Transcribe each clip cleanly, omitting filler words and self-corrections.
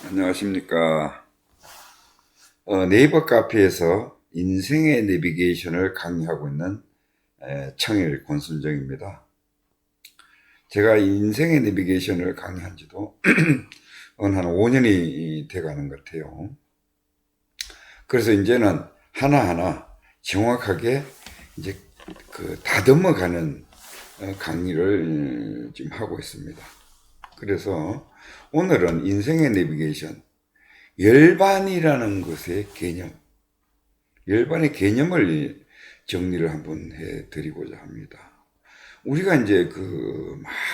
안녕하십니까. 네이버 카페에서 인생의 내비게이션을 강의하고 있는 청일 권순정입니다. 제가 인생의 내비게이션을 강의한 지도 한 5년이 돼가는 것 같아요. 그래서 이제는 하나하나 정확하게 이제 다듬어가는 강의를 지금 하고 있습니다. 그래서 오늘은 인생의 내비게이션, 열반이라는 것의 개념, 열반의 개념을 정리를 한번 해 드리고자 합니다. 우리가 이제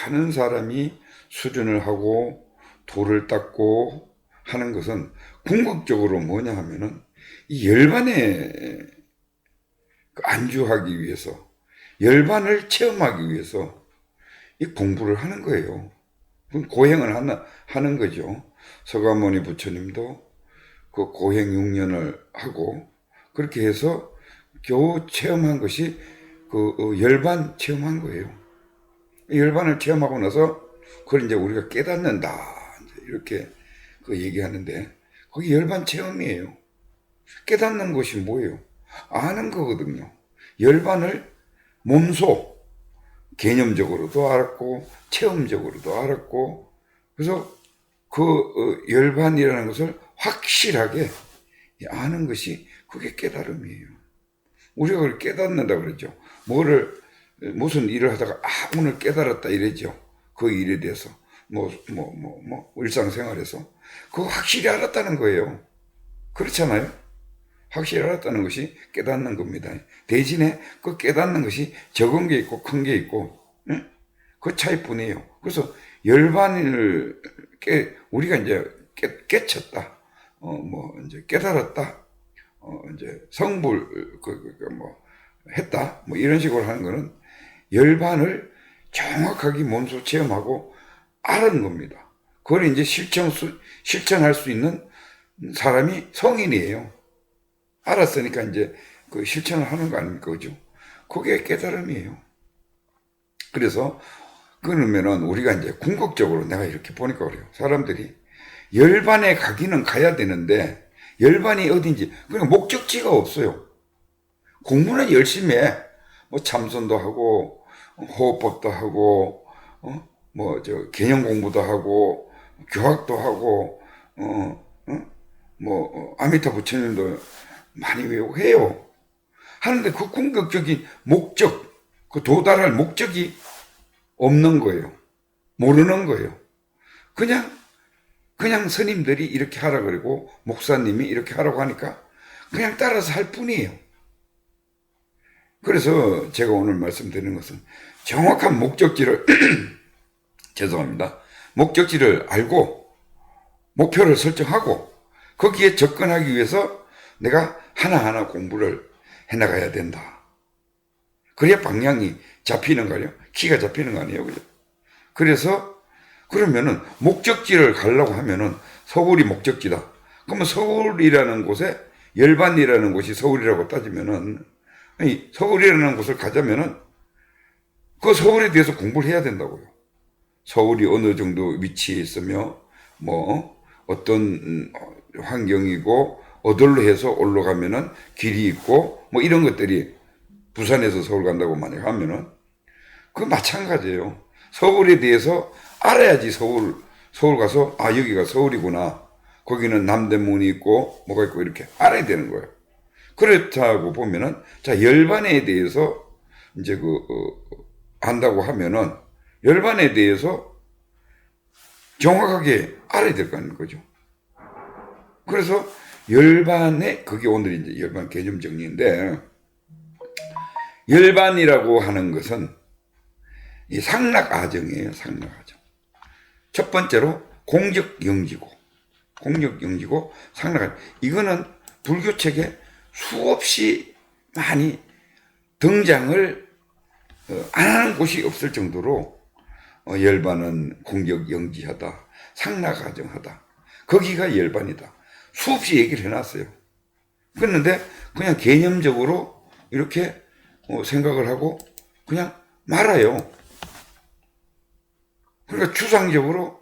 많은 사람이 수련을 하고 도를 닦고 하는 것은 궁극적으로 뭐냐 하면은 이 열반에 안주하기 위해서, 열반을 체험하기 위해서 이 공부를 하는 거예요. 고행을 하는 거죠. 서가모니 부처님도 그 고행 6년을 하고 그렇게 해서 겨우 체험한 것이 열반 체험한 거예요. 열반을 체험하고 나서 그걸 이제 우리가 깨닫는다 이렇게 얘기하는데 거기 열반 체험이에요. 깨닫는 것이 뭐예요? 아는 거거든요. 열반을 몸소 개념적으로도 알았고 체험적으로도 알았고 그래서 열반이라는 것을 확실하게 아는 것이 그게 깨달음이에요. 우리가 그걸 깨닫는다 그러죠. 무슨 일을 하다가 오늘 깨달았다 이러죠. 그 일에 대해서 일상생활에서 그거 확실히 알았다는 거예요. 그렇잖아요. 확실히 알았다는 것이 깨닫는 겁니다. 대신에 그 깨닫는 것이 적은 게 있고 큰 게 있고 그 차이뿐이에요. 그래서 열반을 우리가 이제 깨쳤다, 이제 깨달았다, 이제 성불 했다, 이런 식으로 하는 거는 열반을 정확하게 몸소 체험하고 아는 겁니다. 그걸 이제 실천할 수 있는 사람이 성인이에요. 알았으니까 이제 실천을 하는 거 아닙니까? 그죠? 그게 깨달음이에요. 그래서, 그러면은 우리가 이제 궁극적으로 내가 이렇게 보니까 그래요. 사람들이 열반에 가기는 가야 되는데, 열반이 어딘지, 그냥 목적지가 없어요. 공부는 열심히 해. 참선도 하고, 호흡법도 하고, 개념 공부도 하고, 교학도 하고, 아미타 부처님도 많이 외우해요. 하는데 그 궁극적인 목적, 도달할 목적이 없는 거예요. 모르는 거예요. 그냥 스님들이 이렇게 하라 그러고 목사님이 이렇게 하라고 하니까 그냥 따라서 할 뿐이에요. 그래서 제가 오늘 말씀드리는 것은 정확한 목적지를 죄송합니다. 목적지를 알고 목표를 설정하고 거기에 접근하기 위해서 내가 하나하나 공부를 해나가야 된다. 그래야 방향이 잡히는 거 아니에요? 키가 잡히는 거 아니에요? 그죠? 그래서 그러면은 목적지를 가려고 하면은 서울이 목적지다. 그러면 서울이라는 곳에 열반이라는 곳이 서울이라고 따지면은 서울이라는 곳을 가자면은 그 서울에 대해서 공부를 해야 된다고요. 서울이 어느 정도 위치에 있으며 어떤 환경이고 어디로 해서 올라가면은 길이 있고 이런 것들이 부산에서 서울 간다고 만약 하면은 그 마찬가지예요. 서울에 대해서 알아야지 서울 가서 여기가 서울이구나. 거기는 남대문이 있고 뭐가 있고 이렇게 알아야 되는 거예요. 그렇다고 보면은 자 열반에 대해서 이제 안다고 하면은 열반에 대해서 정확하게 알아야 될 거 아닌 거죠. 그래서 열반에 그게 오늘 이제 열반 개념 정리인데 열반이라고 하는 것은 이 상락아정이에요. 상락아정. 첫 번째로 공적영지고 상락아정. 이거는 불교책에 수없이 많이 등장을 안 하는 곳이 없을 정도로 열반은 공적영지하다. 상락아정하다. 거기가 열반이다. 수없이 얘기를 해놨어요. 그런데 그냥 개념적으로 이렇게 생각을 하고 그냥 말아요. 그러니까 추상적으로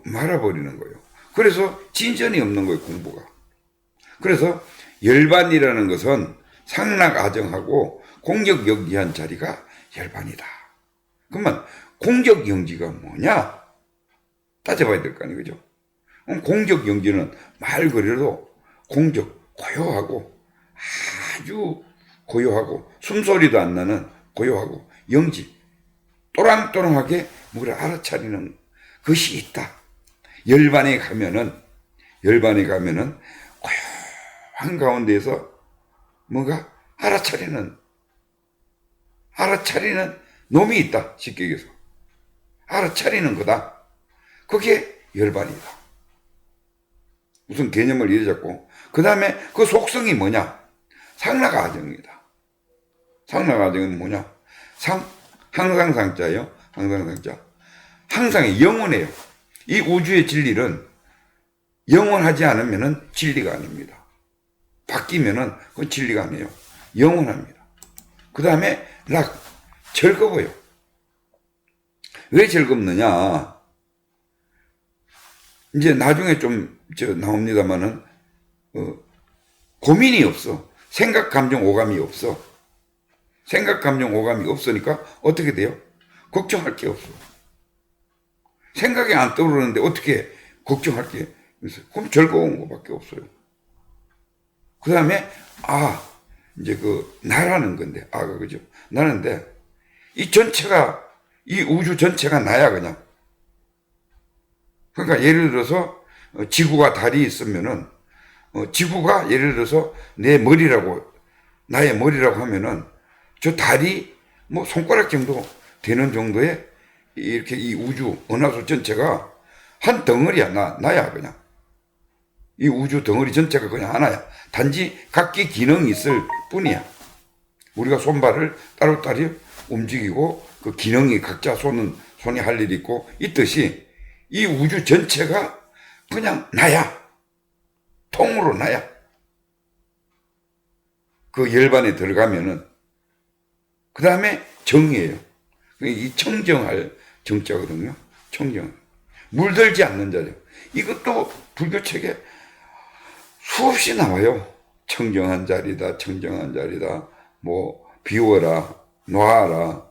말아버리는 거예요. 그래서 진전이 없는 거예요, 공부가. 그래서 열반이라는 것은 상락아정하고 공적영지한 자리가 열반이다. 그러면 공적영지가 뭐냐? 따져봐야 될 거 아니에요, 그죠? 그럼 공적영지는 말 그대로 공적, 고요하고 아주 고요하고 숨소리도 안 나는 고요하고 영지, 또랑또랑하게 뭘 알아차리는 것이 있다. 열반에 가면은 고요한 가운데에서 뭔가 알아차리는 놈이 있다. 쉽게 얘기해서 알아차리는 거다. 그게 열반이다. 무슨 개념을 이래 잡고 그 다음에 그 속성이 뭐냐? 상락아정이다. 상락아정은 뭐냐? 항상 상자예요. 항상 상자. 항상의 영원해요. 이 우주의 진리는 영원하지 않으면은 진리가 아닙니다. 바뀌면은 그건 진리가 아니에요. 영원합니다. 그 다음에 즐거워요. 왜 즐겁느냐? 이제 나중에 좀 나옵니다만은 고민이 없어. 생각, 감정, 오감이 없어. 생각, 감정, 오감이 없으니까 어떻게 돼요? 걱정할 게 없어. 생각이 안 떠오르는데 어떻게 걱정할 게 있어요? 그럼 즐거운 것밖에 없어요. 그 다음에 이제 나라는 건데 그죠? 나는데 이 전체가 이 우주 전체가 나야 그냥. 그러니까 예를 들어서 지구가 달이 있으면은 지구가 예를 들어서 나의 머리라고 하면은 저 달이 뭐 손가락 정도 되는 정도의 이렇게 이 우주 은하수 전체가 한 덩어리야. 나야 그냥. 이 우주 덩어리 전체가 그냥 하나야. 단지 각기 기능이 있을 뿐이야. 우리가 손발을 따로따로 움직이고 그 기능이 각자 손이 할 일이 있듯이 이 우주 전체가 그냥 나야. 통으로 나야. 그 열반에 들어가면은 그 다음에 정이에요. 이 청정할 정자거든요. 청정. 물들지 않는 자죠. 이것도 불교책에 수없이 나와요. 청정한 자리다, 청정한 자리다. 뭐 비워라, 놔라.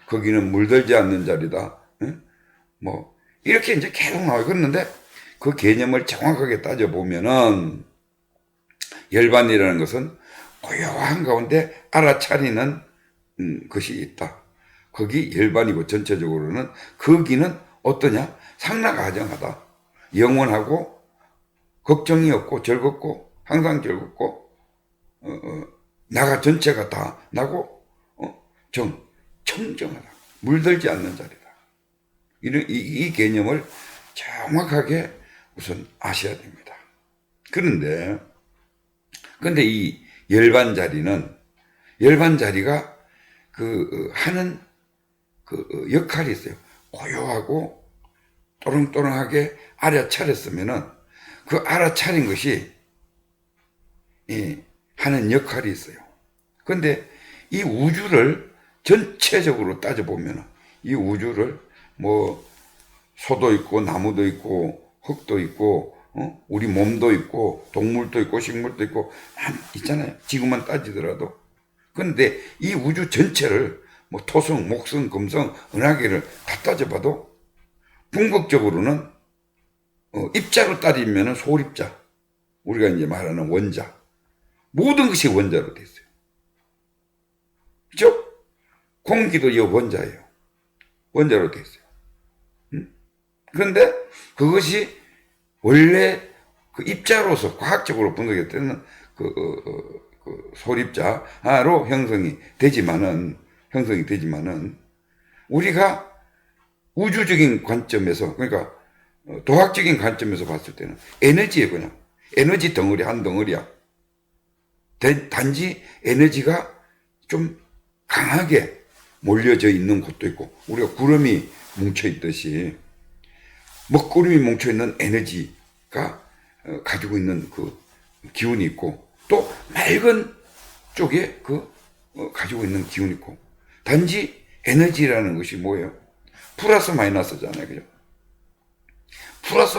거기는 물들지 않는 자리다. 뭐 이렇게 이제 계속 나와요. 그런데 그 개념을 정확하게 따져보면은 열반이라는 것은 고요한 가운데 알아차리는 것이 있다. 거기 열반이고 전체적으로는 거기는 어떠냐? 상락아정하다. 영원하고 걱정이 없고 즐겁고 항상 즐겁고 나가 전체가 다 나고 청정하다. 물들지 않는 자리다. 이 개념을 정확하게 우선 아셔야 됩니다. 그런데 이 열반 자리가 하는 역할이 있어요. 고요하고 또렁또렁하게 알아차렸으면은 그 알아차린 것이 하는 역할이 있어요. 그런데 이 우주를 전체적으로 따져보면은 이 우주를 뭐 소도 있고 나무도 있고 흙도 있고 우리 몸도 있고 동물도 있고 식물도 있고 있잖아요. 지구만 따지더라도. 그런데 이 우주 전체를 뭐 토성, 목성, 금성, 은하계를 다 따져봐도 궁극적으로는 입자로 따지면은 소립자, 우리가 이제 말하는 원자, 모든 것이 원자로 돼 있어요. 그죠? 공기도 이 원자예요. 원자로 돼 있어요. 그런데 그것이 원래 그 입자로서 과학적으로 분석할 때는 소립자로 형성이 되지만은 우리가 우주적인 관점에서 그러니까 도학적인 관점에서 봤을 때는 에너지예요. 그냥 에너지 덩어리 한 덩어리야. 단지 에너지가 좀 강하게 몰려져 있는 곳도 있고 우리가 구름이 뭉쳐 있듯이 먹구름이 뭉쳐 있는 에너지가 가지고 있는 그 기운이 있고 또 맑은 쪽에 가지고 있는 기운이 있고 단지 에너지라는 것이 뭐예요? 플러스 마이너스잖아요. 그죠? 플러스